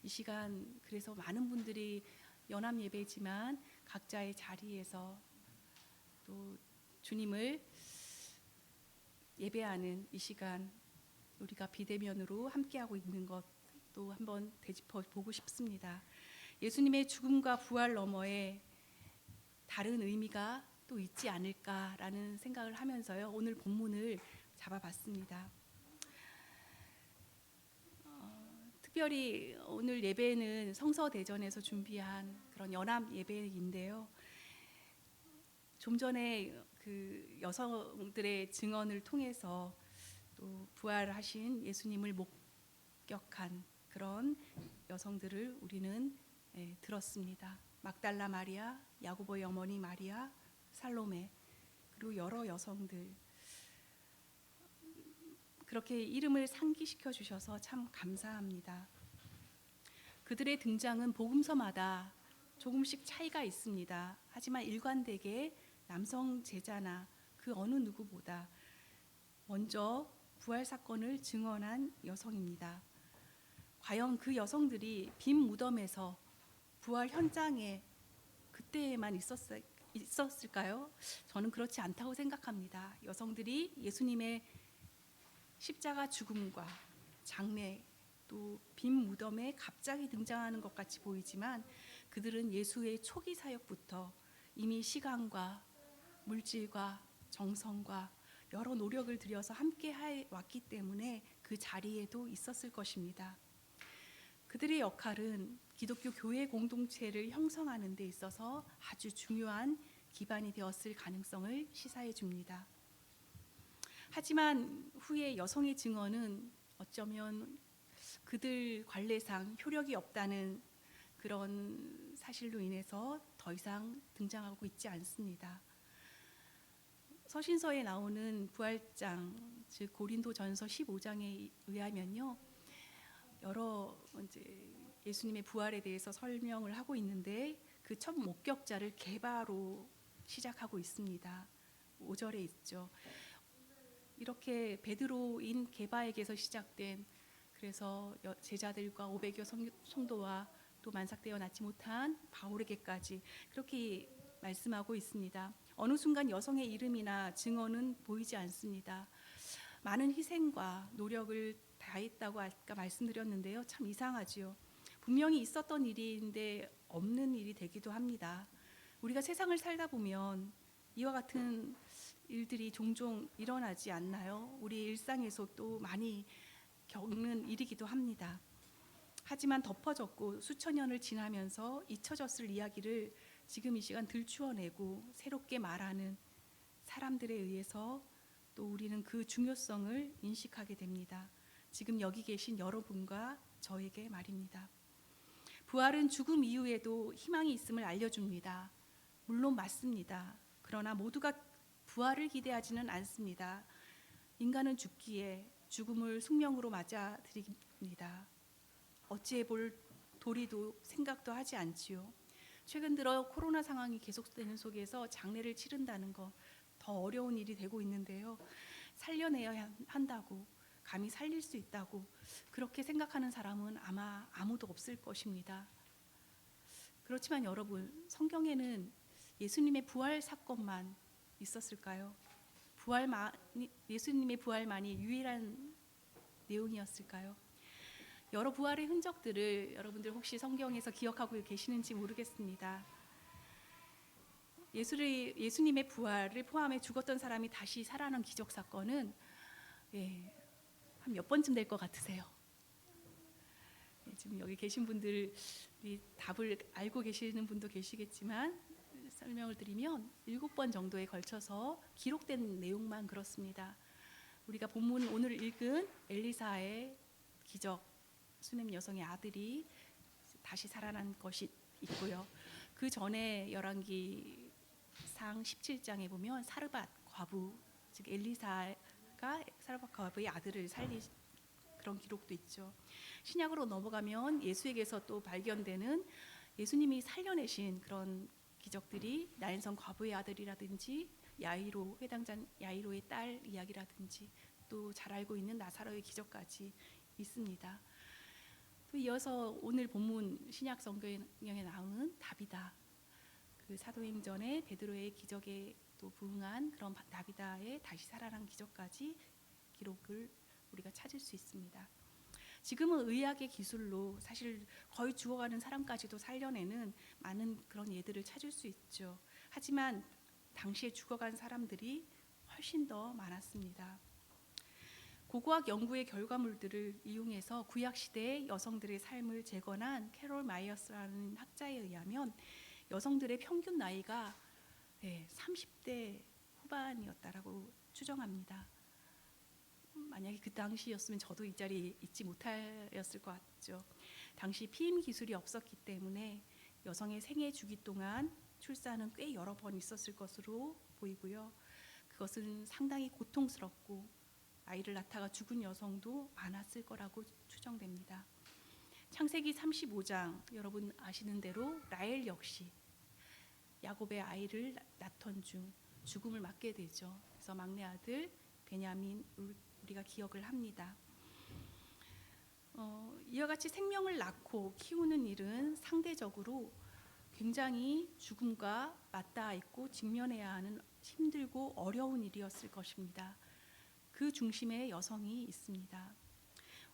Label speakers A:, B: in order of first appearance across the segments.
A: 이 시간 그래서 많은 분들이 연합 예배지만 각자의 자리에서 또 주님을 예배하는 이 시간 우리가 비대면으로 함께하고 있는 것도 한번 되짚어 보고 싶습니다. 예수님의 죽음과 부활 너머에 다른 의미가 또 있지 않을까라는 생각을 하면서요, 오늘 본문을 잡아봤습니다. 특별히 오늘 예배는 성서대전에서 준비한 그런 연합 예배인데요. 좀 전에 그 여성들의 증언을 통해서 또 부활하신 예수님을 목격한 그런 여성들을 우리는 들었습니다. 막달라 마리아, 야고보의 어머니 마리아, 살로메, 그리고 여러 여성들, 그렇게 이름을 상기시켜 주셔서 참 감사합니다. 그들의 등장은 복음서마다 조금씩 차이가 있습니다. 하지만 일관되게 남성 제자나 그 어느 누구보다 먼저 부활 사건을 증언한 여성입니다. 과연 그 여성들이 빈 무덤에서 부활 현장에 그때에만 있었을까요? 저는 그렇지 않다고 생각합니다. 여성들이 예수님의 십자가 죽음과 장례 또 빈 무덤에 갑자기 등장하는 것 같이 보이지만 그들은 예수의 초기 사역부터 이미 시간과 물질과 정성과 여러 노력을 들여서 함께 해왔기 때문에 그 자리에도 있었을 것입니다. 그들의 역할은 기독교 교회 공동체를 형성하는 데 있어서 아주 중요한 기반이 되었을 가능성을 시사해 줍니다. 하지만 후에 여성의 증언은 어쩌면 그들 관례상 효력이 없다는 그런 사실로 인해서 더 이상 등장하고 있지 않습니다. 서신서에 나오는 부활장, 즉 고린도전서 15장에 의하면요, 여러 이제 예수님의 부활에 대해서 설명을 하고 있는데 그 첫 목격자를 게바로 시작하고 있습니다. 5절에 있죠. 이렇게 베드로인 게바에게서 시작된, 그래서 제자들과 500여 성도와 또 만삭되어 낳지 못한 바울에게까지 그렇게 말씀하고 있습니다. 어느 순간 여성의 이름이나 증언은 보이지 않습니다. 많은 희생과 노력을 다했다고 아까 말씀드렸는데요, 참 이상하지요. 분명히 있었던 일인데 없는 일이 되기도 합니다. 우리가 세상을 살다 보면 이와 같은 일들이 종종 일어나지 않나요? 우리 일상에서 또 많이 겪는 일이기도 합니다. 하지만 덮어졌고 수천 년을 지나면서 잊혀졌을 이야기를 지금 이 시간 들추어내고 새롭게 말하는 사람들에 의해서 또 우리는 그 중요성을 인식하게 됩니다. 지금 여기 계신 여러분과 저에게 말입니다. 부활은 죽음 이후에도 희망이 있음을 알려줍니다. 물론 맞습니다. 그러나 모두가 부활을 기대하지는 않습니다. 인간은 죽기에 죽음을 숙명으로 맞아들입니다. 어찌해 볼 도리도 생각도 하지 않지요. 최근 들어 코로나 상황이 계속되는 속에서 장례를 치른다는 거 더 어려운 일이 되고 있는데요. 살려내야 한다고, 감히 살릴 수 있다고 그렇게 생각하는 사람은 아마 아무도 없을 것입니다. 그렇지만 여러분, 성경에는 예수님의 부활 사건만 있었을까요? 예수님의 부활만이 유일한 내용이었을까요? 여러 부활의 흔적들을 여러분들 혹시 성경에서 기억하고 계시는지 모르겠습니다. 예수님의 부활을 포함해 죽었던 사람이 다시 살아난 기적 사건은 한 몇 번쯤 될 것 같으세요? 지금 여기 계신 분들이 답을 알고 계시는 분도 계시겠지만 설명을 드리면 7번 정도에 걸쳐서 기록된 내용만 그렇습니다. 우리가 본문 오늘 읽은 엘리사의 기적, 수넴 여성의 아들이 다시 살아난 것이 있고요. 그 전에 열왕기상 17장에 보면 사르밧 과부, 즉 엘리사가 사르밧 과부의 아들을 살린 그런 기록도 있죠. 신약으로 넘어가면 예수에게서 또 발견되는 예수님이 살려내신 그런 기적들이 나인성 과부의 아들이라든지 야이로, 회당자 야이로의 딸 이야기라든지 또 잘 알고 있는 나사로의 기적까지 있습니다. 또 이어서 오늘 본문 신약 성경에 나오는 다비다, 그 사도행전의 베드로의 기적에 또 부응한 그런 다비다의 다시 살아난 기적까지 기록을 우리가 찾을 수 있습니다. 지금은 의학의 기술로 사실 거의 죽어가는 사람까지도 살려내는 많은 그런 예들을 찾을 수 있죠. 하지만 당시에 죽어간 사람들이 훨씬 더 많았습니다. 고고학 연구의 결과물들을 이용해서 구약 시대의 여성들의 삶을 재건한 캐롤 마이어스라는 학자에 의하면 여성들의 평균 나이가 30대 후반이었다라고 추정합니다. 만약에 그 당시였으면 저도 이 자리에 있지 못하였을 것 같죠. 당시 피임 기술이 없었기 때문에 여성의 생애 주기 동안 출산은 꽤 여러 번 있었을 것으로 보이고요. 그것은 상당히 고통스럽고 아이를 낳다가 죽은 여성도 많았을 거라고 추정됩니다. 창세기 35장 여러분 아시는 대로 라헬 역시 야곱의 아이를 낳던 중 죽음을 맞게 되죠. 그래서 막내 아들 베냐민 우리가 기억을 합니다. 이와 같이 생명을 낳고 키우는 일은 상대적으로 굉장히 죽음과 맞닿아 있고 직면해야 하는 힘들고 어려운 일이었을 것입니다. 그 중심에 여성이 있습니다.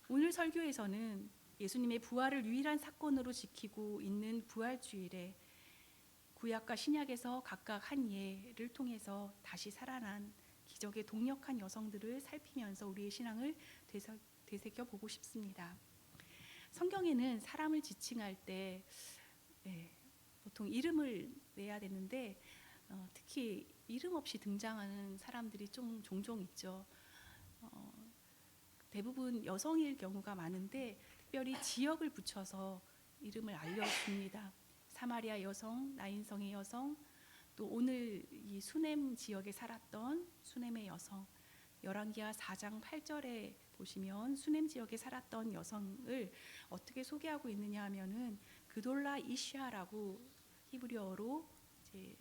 A: 오늘 설교에서는 예수님의 부활을 유일한 사건으로 지키고 있는 부활주일에 구약과 신약에서 각각 한 예를 통해서 다시 살아난 기적의 동력한 여성들을 살피면서 우리의 신앙을 되새겨 보고 싶습니다. 성경에는 사람을 지칭할 때 보통 이름을 내야 되는데 특히 이름 없이 등장하는 사람들이 좀 종종 있죠. 대부분 여성일 경우가 많은데 특별히 지역을 붙여서 이름을 알려줍니다. 사마리아 여성, 나인성의 여성, 또 오늘 이 수넴 지역에 살았던 수넴의 여성, 열왕기하 4장 8절에 보시면 수넴 지역에 살았던 여성을 어떻게 소개하고 있느냐 하면은 그돌라 이슈아라고 히브리어로 이제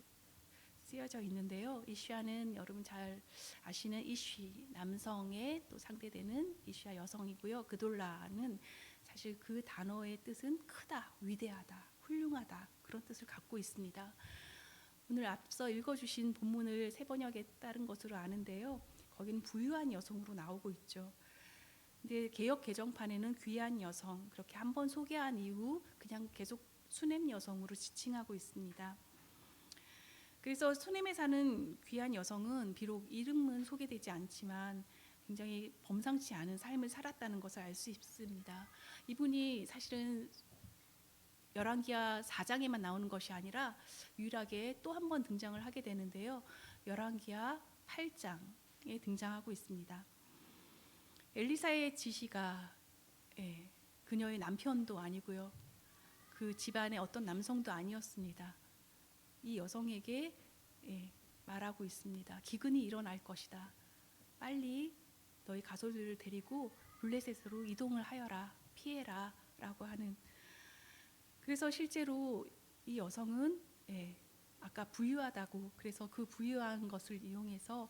A: 쓰여져 있는데요. 이슈아는 여러분 잘 아시는 이쉬 남성의 또 상대되는 이슈아 여성이고요. 그돌라는 사실 그 단어의 뜻은 크다, 위대하다, 훌륭하다 그런 뜻을 갖고 있습니다. 오늘 앞서 읽어주신 본문을 새 번역에 따른 것으로 아는데요. 거기는 부유한 여성으로 나오고 있죠. 근데 개역 개정판에는 귀한 여성 그렇게 한번 소개한 이후 그냥 계속 수넴 여성으로 지칭하고 있습니다. 그래서 수넴에 사는 귀한 여성은 비록 이름은 소개되지 않지만 굉장히 범상치 않은 삶을 살았다는 것을 알 수 있습니다. 이분이 사실은 열왕기하 4장에만 나오는 것이 아니라 유일하게 또 한 번 등장을 하게 되는데요. 열왕기하 8장에 등장하고 있습니다. 엘리사의 지시가 그녀의 남편도 아니고요. 그 집안의 어떤 남성도 아니었습니다. 이 여성에게 말하고 있습니다. 기근이 일어날 것이다. 빨리 너희 가솔들을 데리고 블레셋으로 이동을 하여라. 피해라. 라고 하는. 그래서 실제로 이 여성은 아까 부유하다고 그래서 그 부유한 것을 이용해서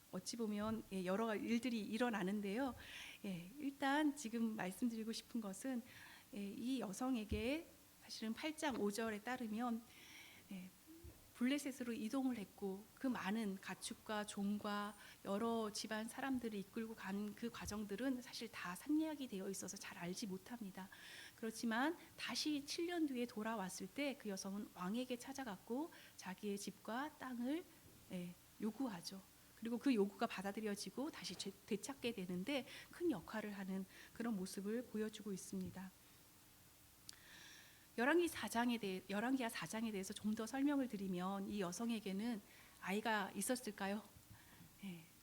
A: 어찌 보면 여러 일들이 일어나는데요. 일단 지금 말씀드리고 싶은 것은 이 여성에게 사실은 8장 5절에 따르면 블레셋으로 이동을 했고 그 많은 가축과 종과 여러 집안 사람들을 이끌고 간 그 과정들은 사실 다 산예약이 되어 있어서 잘 알지 못합니다. 그렇지만 다시 7년 뒤에 돌아왔을 때 그 여성은 왕에게 찾아갔고 자기의 집과 땅을 요구하죠. 그리고 그 요구가 받아들여지고 다시 되찾게 되는데 큰 역할을 하는 그런 모습을 보여주고 있습니다. 열왕기하 4장에 대해서 좀 더 설명을 드리면 이 여성에게는 아이가 있었을까요?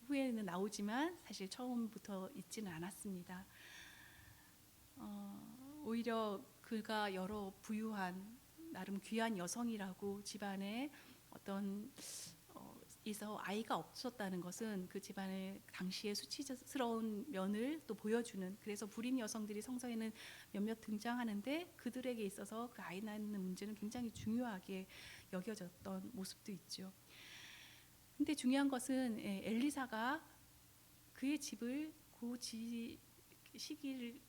A: 후에는 나오지만 사실 처음부터 있지는 않았습니다. 오히려 그가 여러 부유한 나름 귀한 여성이라고 집안에 어떤 있어 아이가 없었다는 것은 그 집안의 당시의 수치스러운 면을 또 보여주는 그래서 불임 여성들이 성서에는 몇몇 등장하는데 그들에게 있어서 그 아이 낳는 문제는 굉장히 중요하게 여겨졌던 모습도 있죠. 근데 중요한 것은 엘리사가 그의 집을 시기를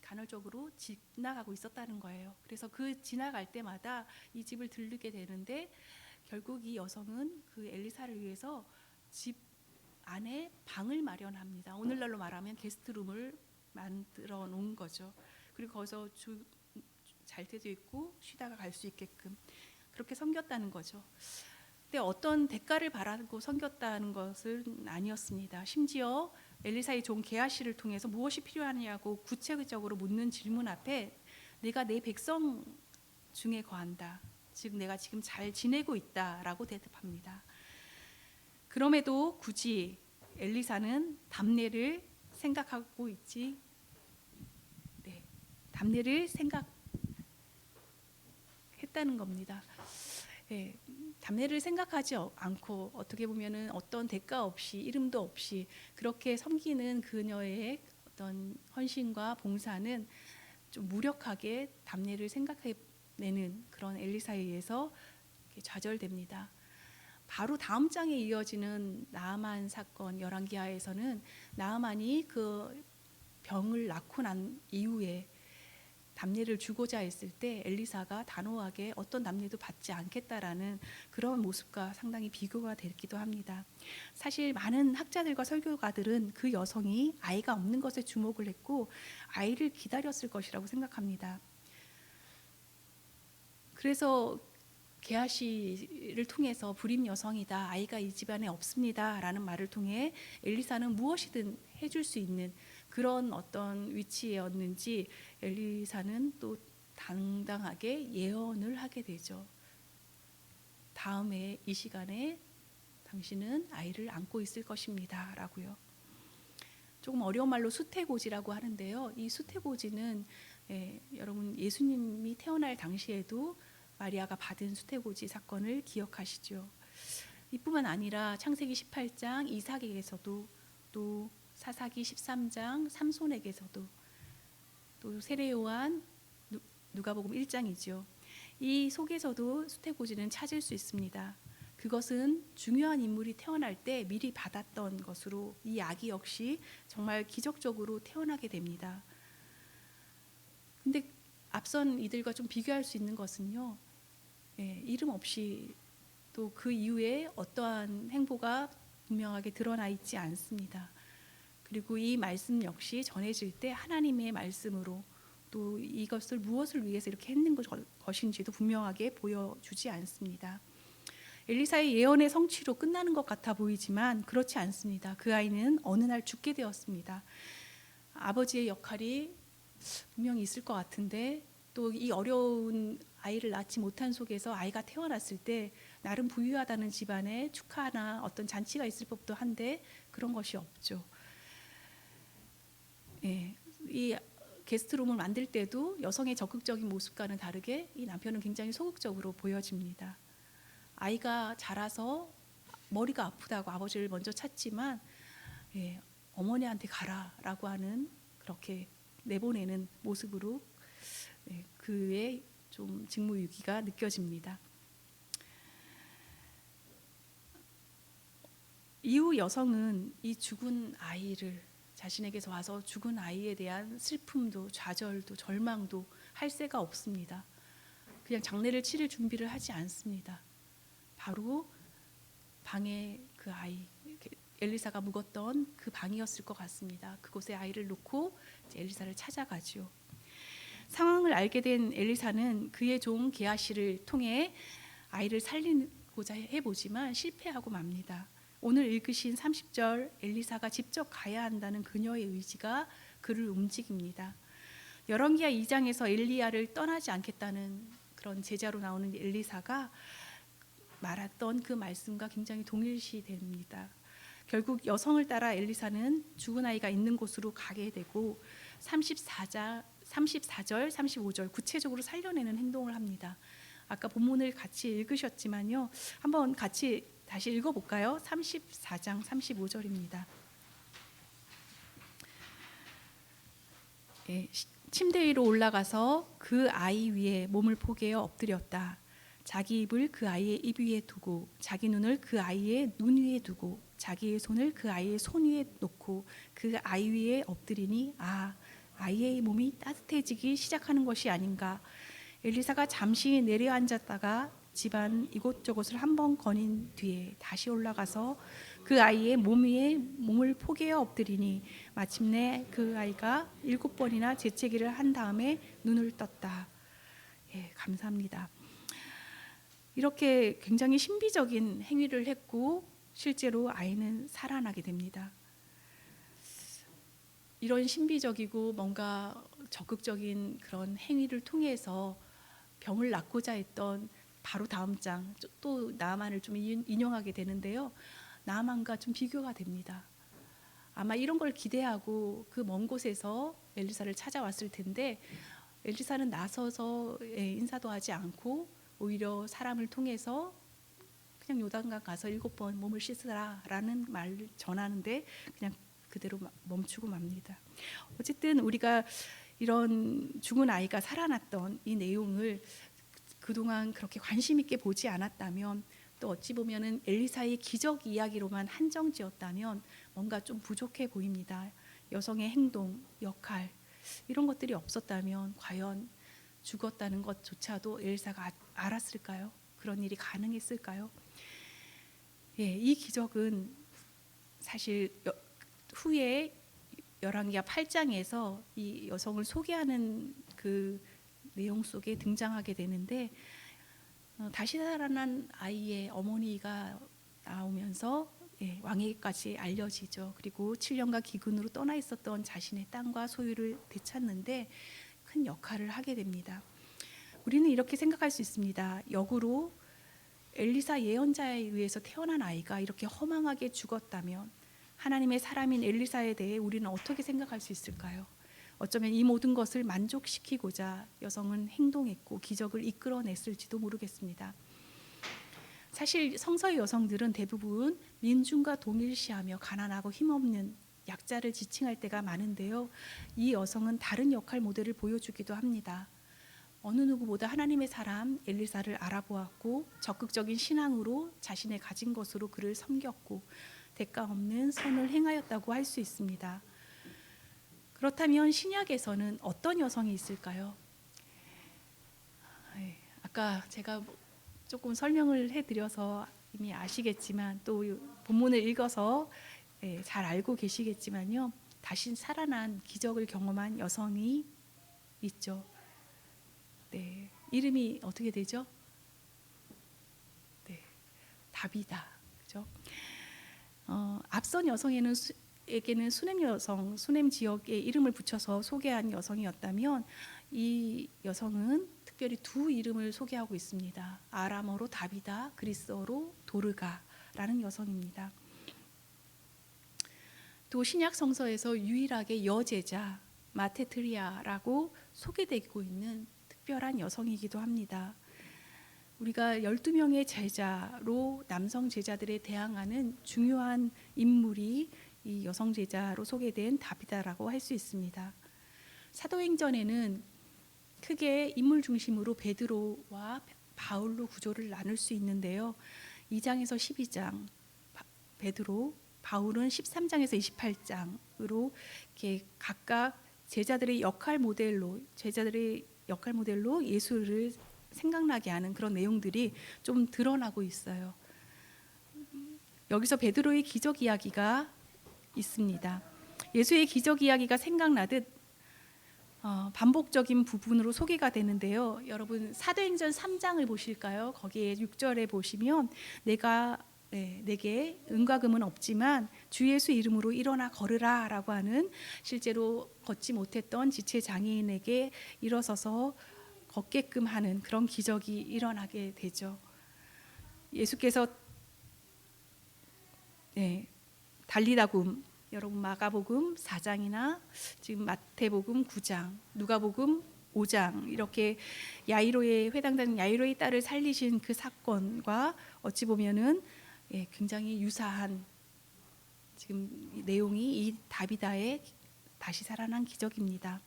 A: 간헐적으로 지나가고 있었다는 거예요. 그래서 그 지나갈 때마다 이 집을 들르게 되는데 결국 이 여성은 그 엘리사를 위해서 집 안에 방을 마련합니다. 오늘날로 말하면 게스트룸을 만들어 놓은 거죠. 그리고 거기서 잘 때도 있고 쉬다가 갈 수 있게끔 그렇게 섬겼다는 거죠. 근데 어떤 대가를 바라고 섬겼다는 것은 아니었습니다. 심지어 엘리사의 종 게하시를 통해서 무엇이 필요하냐고 구체적으로 묻는 질문 앞에 내가 내 백성 중에 거한다. 즉 내가 지금 잘 지내고 있다라고 대답합니다. 그럼에도 굳이 엘리사는 답례를 생각하고 있지. 네, 답례를 생각했다는 겁니다. 네, 답례를 생각하지 않고 어떻게 보면은 어떤 대가 없이 이름도 없이 그렇게 섬기는 그녀의 어떤 헌신과 봉사는 좀 무력하게 답례를 생각해내는 그런 엘리사에 의해서 좌절됩니다. 바로 다음 장에 이어지는 나아만 사건 열왕기하에서는 나아만이 그 병을 낳고 난 이후에 답례를 주고자 했을 때 엘리사가 단호하게 어떤 답례도 받지 않겠다라는 그런 모습과 상당히 비교가 되기도 합니다. 사실 많은 학자들과 설교가들은 그 여성이 아이가 없는 것에 주목을 했고 아이를 기다렸을 것이라고 생각합니다. 그래서 게하시를 통해서 불임 여성이다, 아이가 이 집안에 없습니다 라는 말을 통해 엘리사는 무엇이든 해줄 수 있는 그런 어떤 위치였는지 엘리사는 또 당당하게 예언을 하게 되죠. 다음에 이 시간에 당신은 아이를 안고 있을 것입니다 라고요. 조금 어려운 말로 수태고지라고 하는데요. 이 수태고지는 여러분 예수님이 태어날 당시에도 마리아가 받은 수태고지 사건을 기억하시죠. 이뿐만 아니라 창세기 18장 이삭에게서도 또 사사기 13장 삼손에게서도 또 세례요한 누가복음 1장이죠. 이 속에서도 수태고지는 찾을 수 있습니다. 그것은 중요한 인물이 태어날 때 미리 받았던 것으로 이 아기 역시 정말 기적적으로 태어나게 됩니다. 근데 앞선 이들과 좀 비교할 수 있는 것은요. 이름 없이 또 그 이후에 어떠한 행보가 분명하게 드러나 있지 않습니다. 그리고 이 말씀 역시 전해질 때 하나님의 말씀으로 또 이것을 무엇을 위해서 이렇게 했는 것인지도 분명하게 보여주지 않습니다. 엘리사의 예언의 성취로 끝나는 것 같아 보이지만 그렇지 않습니다. 그 아이는 어느 날 죽게 되었습니다. 아버지의 역할이 분명히 있을 것 같은데 또 이 어려운 아이를 낳지 못한 속에서 아이가 태어났을 때 나름 부유하다는 집안에 축하나 어떤 잔치가 있을 법도 한데 그런 것이 없죠. 이 게스트룸을 만들 때도 여성의 적극적인 모습과는 다르게 이 남편은 굉장히 소극적으로 보여집니다. 아이가 자라서 머리가 아프다고 아버지를 먼저 찾지만 어머니한테 가라라고 하는 그렇게 내보내는 모습으로 그의 좀 직무유기가 느껴집니다. 이후 여성은 이 죽은 아이를 자신에게서 와서 죽은 아이에 대한 슬픔도 좌절도 절망도 할 새가 없습니다. 그냥 장례를 치를 준비를 하지 않습니다. 바로 방에 그 아이 엘리사가 묵었던 그 방이었을 것 같습니다. 그곳에 아이를 놓고 이제 엘리사를 찾아가죠. 상황을 알게 된 엘리사는 그의 종 게하시를 통해 아이를 살리고자 해보지만 실패하고 맙니다. 오늘 읽으신 30절 엘리사가 직접 가야 한다는 그녀의 의지가 그를 움직입니다. 열왕기하 2장에서 엘리야를 떠나지 않겠다는 그런 제자로 나오는 엘리사가 말했던 그 말씀과 굉장히 동일시됩니다. 결국 여성을 따라 엘리사는 죽은 아이가 있는 곳으로 가게 되고 34절, 35절 구체적으로 살려내는 행동을 합니다. 아까 본문을 같이 읽으셨지만요. 한번 같이 다시 읽어볼까요? 34장 35절입니다. 침대 위로 올라가서 그 아이 위에 몸을 포개어 엎드렸다. 자기 입을 그 아이의 입 위에 두고 자기 눈을 그 아이의 눈 위에 두고 자기의 손을 그 아이의 손 위에 놓고 그 아이 위에 엎드리니 아이의 몸이 따뜻해지기 시작하는 것이 아닌가. 엘리사가 잠시 내려앉았다가 집안 이곳저곳을 한번 거닌 뒤에 다시 올라가서 그 아이의 몸 위에 몸을 포개어 엎드리니 마침내 그 아이가 7번이나 재채기를 한 다음에 눈을 떴다. 예, 감사합니다. 이렇게 굉장히 신비적인 행위를 했고 실제로 아이는 살아나게 됩니다. 이런 신비적이고 뭔가 적극적인 그런 행위를 통해서 병을 낫고자 했던 바로 다음 장 또 나아만을 좀 인용하게 되는데요. 나아만과 좀 비교가 됩니다. 아마 이런 걸 기대하고 그 먼 곳에서 엘리사를 찾아왔을 텐데 엘리사는 나서서 인사도 하지 않고 오히려 사람을 통해서 그냥 요단강 가서 7번 몸을 씻으라라는 말을 전하는데 그냥 그대로 멈추고 맙니다. 어쨌든 우리가 이런 죽은 아이가 살아났던 이 내용을 그동안 그렇게 관심 있게 보지 않았다면 또 어찌 보면은 엘리사의 기적 이야기로만 한정지었다면 뭔가 좀 부족해 보입니다. 여성의 행동, 역할 이런 것들이 없었다면 과연 죽었다는 것조차도 엘리사가 알았을까요? 그런 일이 가능했을까요? 예, 이 기적은 사실 후에 열왕기하 8장에서 이 여성을 소개하는 그 내용 속에 등장하게 되는데 다시 살아난 아이의 어머니가 나오면서 왕에게까지 알려지죠. 그리고 7년간 기근으로 떠나 있었던 자신의 땅과 소유를 되찾는데 큰 역할을 하게 됩니다. 우리는 이렇게 생각할 수 있습니다. 역으로 엘리사 예언자에 의해서 태어난 아이가 이렇게 허망하게 죽었다면 하나님의 사람인 엘리사에 대해 우리는 어떻게 생각할 수 있을까요? 어쩌면 이 모든 것을 만족시키고자 여성은 행동했고 기적을 이끌어냈을지도 모르겠습니다. 사실 성서의 여성들은 대부분 민중과 동일시하며 가난하고 힘없는 약자를 지칭할 때가 많은데요. 이 여성은 다른 역할 모델을 보여주기도 합니다. 어느 누구보다 하나님의 사람 엘리사를 알아보았고 적극적인 신앙으로 자신의 가진 것으로 그를 섬겼고 대가 없는 선을 행하였다고 할 수 있습니다. 그렇다면 신약에서는 어떤 여성이 있을까요? 아까 제가 조금 설명을 해드려서 이미 아시겠지만 또 본문을 읽어서 잘 알고 계시겠지만요. 다시 살아난 기적을 경험한 여성이 있죠. 네, 이름이 어떻게 되죠? 네, 다비다. 그죠? 앞선 여성에게는 수넴 여성, 수넴 지역에 이름을 붙여서 소개한 여성이었다면 이 여성은 특별히 두 이름을 소개하고 있습니다. 아람어로 다비다, 그리스어로 도르가라는 여성입니다. 또 신약 성서에서 유일하게 여제자 마테트리아라고 소개되고 있는 특별한 여성이기도 합니다. 우리가 12명의 제자로 남성 제자들에 대항하는 중요한 인물이 이 여성 제자로 소개된 다비다라고 할 수 있습니다. 사도행전에는 크게 인물 중심으로 베드로와 바울로 구조를 나눌 수 있는데요. 2장에서 12장 베드로, 바울은 13장에서 28장으로 이렇게 각각 제자들의 역할 모델로 예수를 생각나게 하는 그런 내용들이 좀 드러나고 있어요. 여기서 베드로의 기적 이야기가 있습니다. 예수의 기적 이야기가 생각나듯 반복적인 부분으로 소개가 되는데요. 여러분 사도행전 3장을 보실까요? 거기에 6절에 보시면 내게 은과 금은 없지만 주 예수 이름으로 일어나 걸으라 라고 하는 실제로 걷지 못했던 지체 장애인에게 일어서서 걷게끔 하는 그런 기적이 일어나게 되죠. 예수께서 달리다굼, 여러분 마가복음 4장이나 지금 마태복음 9장, 누가복음 5장 이렇게 야이로의 회당장 야이로의 딸을 살리신 그 사건과 어찌 보면은 굉장히 유사한 지금 내용이 이 다비다의 다시 살아난 기적입니다.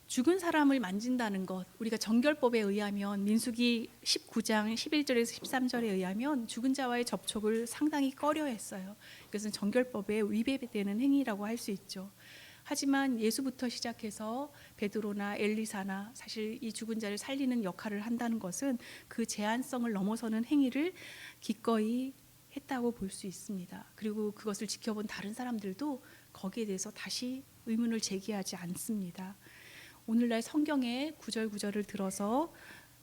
A: 죽은 사람을 만진다는 것, 우리가 정결법에 의하면 민수기 19장 11절에서 13절에 의하면 죽은 자와의 접촉을 상당히 꺼려했어요. 이것은 정결법에 위배되는 행위라고 할 수 있죠. 하지만 예수부터 시작해서 베드로나 엘리사나 사실 이 죽은 자를 살리는 역할을 한다는 것은 그 제한성을 넘어서는 행위를 기꺼이 했다고 볼 수 있습니다. 그리고 그것을 지켜본 다른 사람들도 거기에 대해서 다시 의문을 제기하지 않습니다. 오늘날 성경의 구절구절을 들어서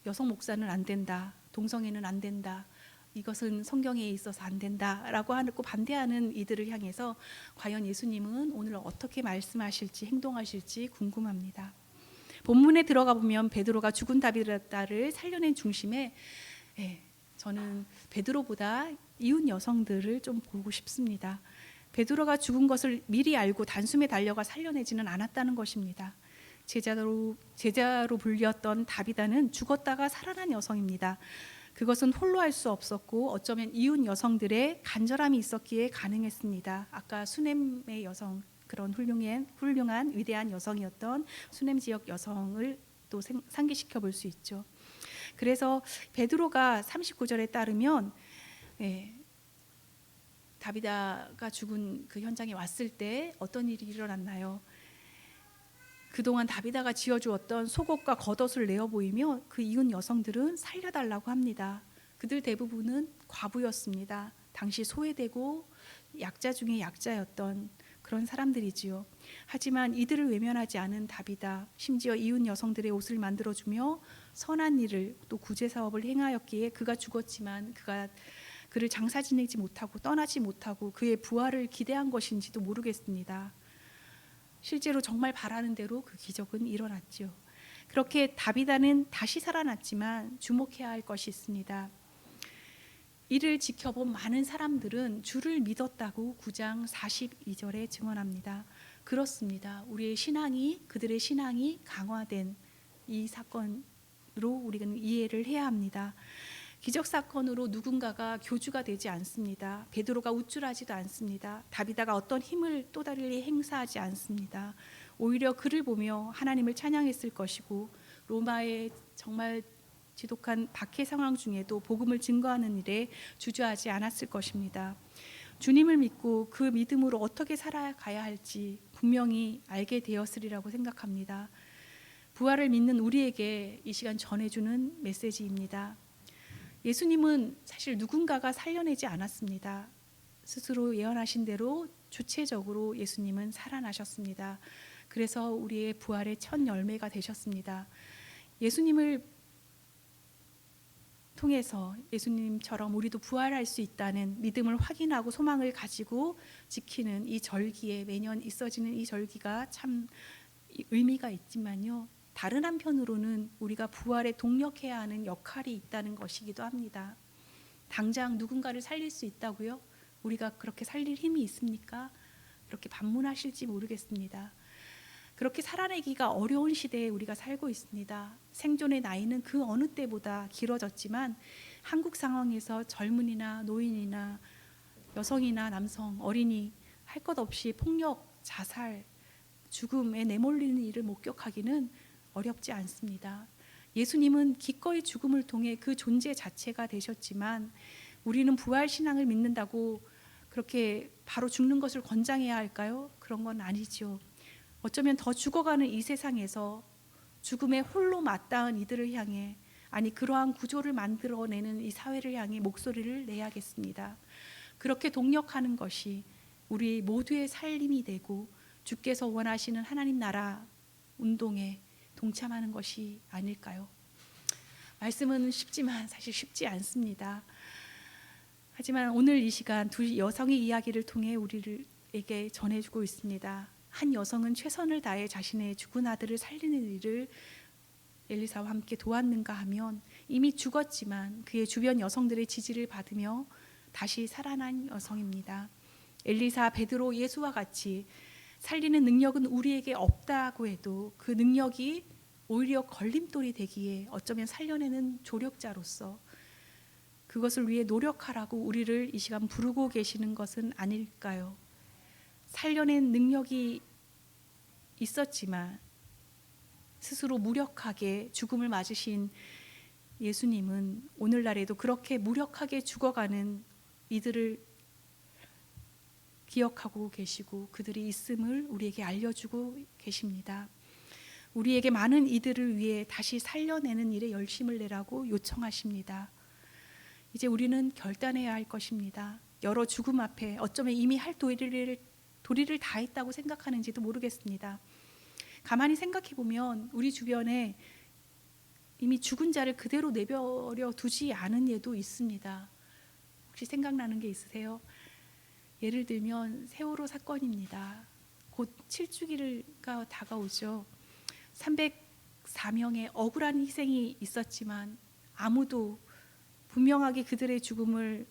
A: 여성 목사는 안 된다, 동성애는 안 된다, 이것은 성경에 있어서 안 된다라고 하고 반대하는 이들을 향해서 과연 예수님은 오늘 어떻게 말씀하실지 행동하실지 궁금합니다. 본문에 들어가 보면 베드로가 죽은 다비다를 살려낸 중심에 저는 베드로보다 이웃 여성들을 좀 보고 싶습니다. 베드로가 죽은 것을 미리 알고 단숨에 달려가 살려내지는 않았다는 것입니다. 제자로 불렸던 다비다는 죽었다가 살아난 여성입니다. 그것은 홀로 할 수 없었고 어쩌면 이웃 여성들의 간절함이 있었기에 가능했습니다. 아까 수넴의 여성, 그런 훌륭한 위대한 여성이었던 수넴 지역 여성을 또 상기시켜 볼 수 있죠. 그래서 베드로가 39절에 따르면 다비다가 죽은 그 현장에 왔을 때 어떤 일이 일어났나요? 그동안 다비다가 지어주었던 속옷과 겉옷을 내어 보이며 그 이웃 여성들은 살려달라고 합니다. 그들 대부분은 과부였습니다. 당시 소외되고 약자 중에 약자였던 그런 사람들이지요. 하지만 이들을 외면하지 않은 다비다, 심지어 이웃 여성들의 옷을 만들어주며 선한 일을 또 구제 사업을 행하였기에 그가 죽었지만 그를 장사 지내지 못하고 떠나지 못하고 그의 부활을 기대한 것인지도 모르겠습니다. 실제로 정말 바라는 대로 그 기적은 일어났죠. 그렇게 다비다는 다시 살아났지만 주목해야 할 것이 있습니다. 이를 지켜본 많은 사람들은 주를 믿었다고 9장 42절에 증언합니다. 그렇습니다. 그들의 신앙이 강화된 이 사건으로 우리는 이해를 해야 합니다. 기적 사건으로 누군가가 교주가 되지 않습니다. 베드로가 우쭐하지도 않습니다. 다비다가 어떤 힘을 또 다르게 행사하지 않습니다. 오히려 그를 보며 하나님을 찬양했을 것이고 로마의 정말 지독한 박해 상황 중에도 복음을 증거하는 일에 주저하지 않았을 것입니다. 주님을 믿고 그 믿음으로 어떻게 살아가야 할지 분명히 알게 되었으리라고 생각합니다. 부활을 믿는 우리에게 이 시간 전해주는 메시지입니다. 예수님은 사실 누군가가 살려내지 않았습니다. 스스로 예언하신 대로 주체적으로 예수님은 살아나셨습니다. 그래서 우리의 부활의 첫 열매가 되셨습니다. 예수님을 통해서 예수님처럼 우리도 부활할 수 있다는 믿음을 확인하고 소망을 가지고 지키는 이 절기에 매년 있어지는 이 절기가 참 의미가 있지만요. 다른 한편으로는 우리가 부활에 동력해야 하는 역할이 있다는 것이기도 합니다. 당장 누군가를 살릴 수 있다고요? 우리가 그렇게 살릴 힘이 있습니까? 그렇게 반문하실지 모르겠습니다. 그렇게 살아내기가 어려운 시대에 우리가 살고 있습니다. 생존의 나이는 그 어느 때보다 길어졌지만 한국 상황에서 젊은이나 노인이나 여성이나 남성, 어린이 할 것 없이 폭력, 자살, 죽음에 내몰리는 일을 목격하기는 어렵지 않습니다. 예수님은 기꺼이 죽음을 통해 그 존재 자체가 되셨지만 우리는 부활 신앙을 믿는다고 그렇게 바로 죽는 것을 권장해야 할까요? 그런 건 아니죠. 어쩌면 더 죽어가는 이 세상에서 죽음에 홀로 맞닿은 이들을 향해, 아니 그러한 구조를 만들어내는 이 사회를 향해 목소리를 내야겠습니다. 그렇게 동력하는 것이 우리 모두의 살림이 되고 주께서 원하시는 하나님 나라 운동에 동참하는 것이 아닐까요? 말씀은 쉽지만 사실 쉽지 않습니다. 하지만 오늘 이 시간 두 여성의 이야기를 통해 우리에게 전해주고 있습니다. 한 여성은 최선을 다해 자신의 죽은 아들을 살리는 일을 엘리사와 함께 도왔는가 하면 이미 죽었지만 그의 주변 여성들의 지지를 받으며 다시 살아난 여성입니다. 엘리사, 베드로, 예수와 같이 살리는 능력은 우리에게 없다고 해도 그 능력이 오히려 걸림돌이 되기에 어쩌면 살려내는 조력자로서 그것을 위해 노력하라고 우리를 이 시간 부르고 계시는 것은 아닐까요? 살려낸 능력이 있었지만 스스로 무력하게 죽음을 맞으신 예수님은 오늘날에도 그렇게 무력하게 죽어가는 이들을 기억하고 계시고 그들이 있음을 우리에게 알려주고 계십니다. 우리에게 많은 이들을 위해 다시 살려내는 일에 열심을 내라고 요청하십니다. 이제 우리는 결단해야 할 것입니다. 여러 죽음 앞에 어쩌면 이미 할 도리를 다 했다고 생각하는지도 모르겠습니다. 가만히 생각해 보면 우리 주변에 이미 죽은 자를 그대로 내버려 두지 않은 예도 있습니다. 혹시 생각나는 게 있으세요? 예를 들면 세월호 사건입니다. 곧 7주기가 다가오죠. 304명의 억울한 희생이 있었지만 아무도 분명하게 그들의 죽음을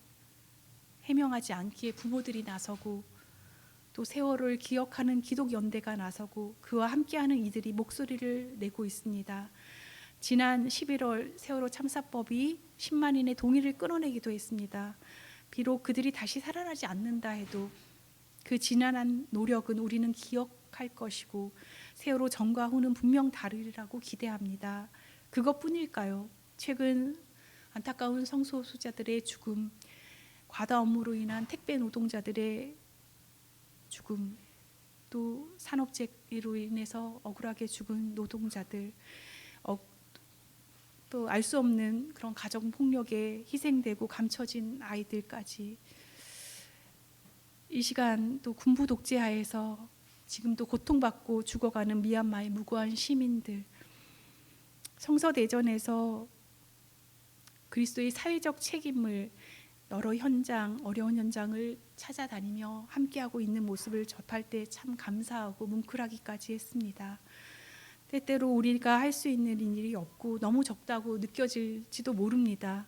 A: 해명하지 않기에 부모들이 나서고 또 세월호를 기억하는 기독연대가 나서고 그와 함께하는 이들이 목소리를 내고 있습니다. 지난 11월 세월호 참사법이 10만인의 동의를 끌어내기도 했습니다. 비록 그들이 다시 살아나지 않는다 해도 그 지난한 노력은 우리는 기억할 것이고 세월호 전과 후는 분명 다르리라고 기대합니다. 그것뿐일까요? 최근 안타까운 성소수자들의 죽음, 과다 업무로 인한 택배 노동자들의 죽음, 또 산업재해로 인해서 억울하게 죽은 노동자들, 또 알 수 없는 그런 가정 폭력에 희생되고 감춰진 아이들까지 이 시간 또 군부 독재하에서 지금도 고통받고 죽어가는 미얀마의 무고한 시민들, 성서대전에서 그리스도의 사회적 책임을 여러 현장, 어려운 현장을 찾아다니며 함께하고 있는 모습을 접할 때 참 감사하고 뭉클하기까지 했습니다. 때때로 우리가 할 수 있는 일이 없고 너무 적다고 느껴질지도 모릅니다.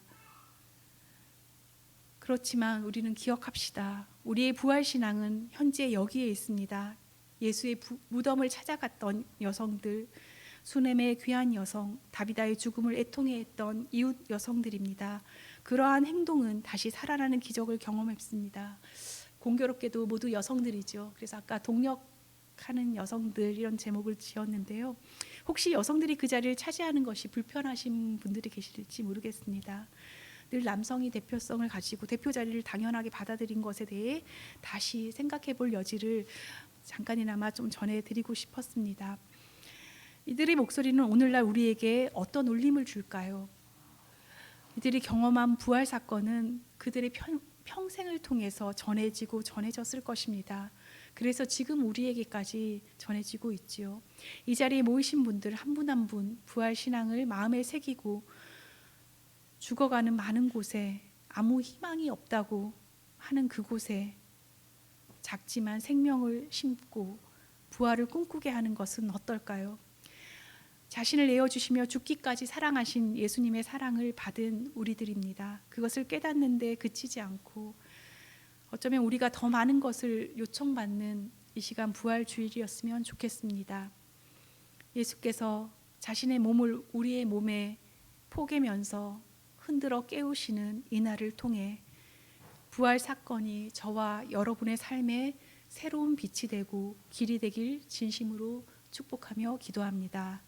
A: 그렇지만 우리는 기억합시다. 우리의 부활신앙은 현재 여기에 있습니다. 예수의 무덤을 찾아갔던 여성들, 수넴의 귀한 여성, 다비다의 죽음을 애통해 했던 이웃 여성들입니다. 그러한 행동은 다시 살아나는 기적을 경험했습니다. 공교롭게도 모두 여성들이죠. 그래서 아까 동력하는 여성들 이런 제목을 지었는데요. 혹시 여성들이 그 자리를 차지하는 것이 불편하신 분들이 계실지 모르겠습니다. 늘 남성이 대표성을 가지고 대표 자리를 당연하게 받아들인 것에 대해 다시 생각해 볼 여지를 잠깐이나마 좀 전해드리고 싶었습니다. 이들의 목소리는 오늘날 우리에게 어떤 울림을 줄까요? 이들이 경험한 부활 사건은 그들의 평생을 통해서 전해지고 전해졌을 것입니다. 그래서 지금 우리에게까지 전해지고 있지요. 이 자리에 모이신 분들 한 분 한 분 부활 신앙을 마음에 새기고 죽어가는 많은 곳에 아무 희망이 없다고 하는 그곳에 작지만 생명을 심고 부활을 꿈꾸게 하는 것은 어떨까요? 자신을 내어주시며 죽기까지 사랑하신 예수님의 사랑을 받은 우리들입니다. 그것을 깨닫는데 그치지 않고 어쩌면 우리가 더 많은 것을 요청받는 이 시간 부활주일이었으면 좋겠습니다. 예수께서 자신의 몸을 우리의 몸에 포개면서 흔들어 깨우시는 이날을 통해 부활 사건이 저와 여러분의 삶에 새로운 빛이 되고 길이 되길 진심으로 축복하며 기도합니다.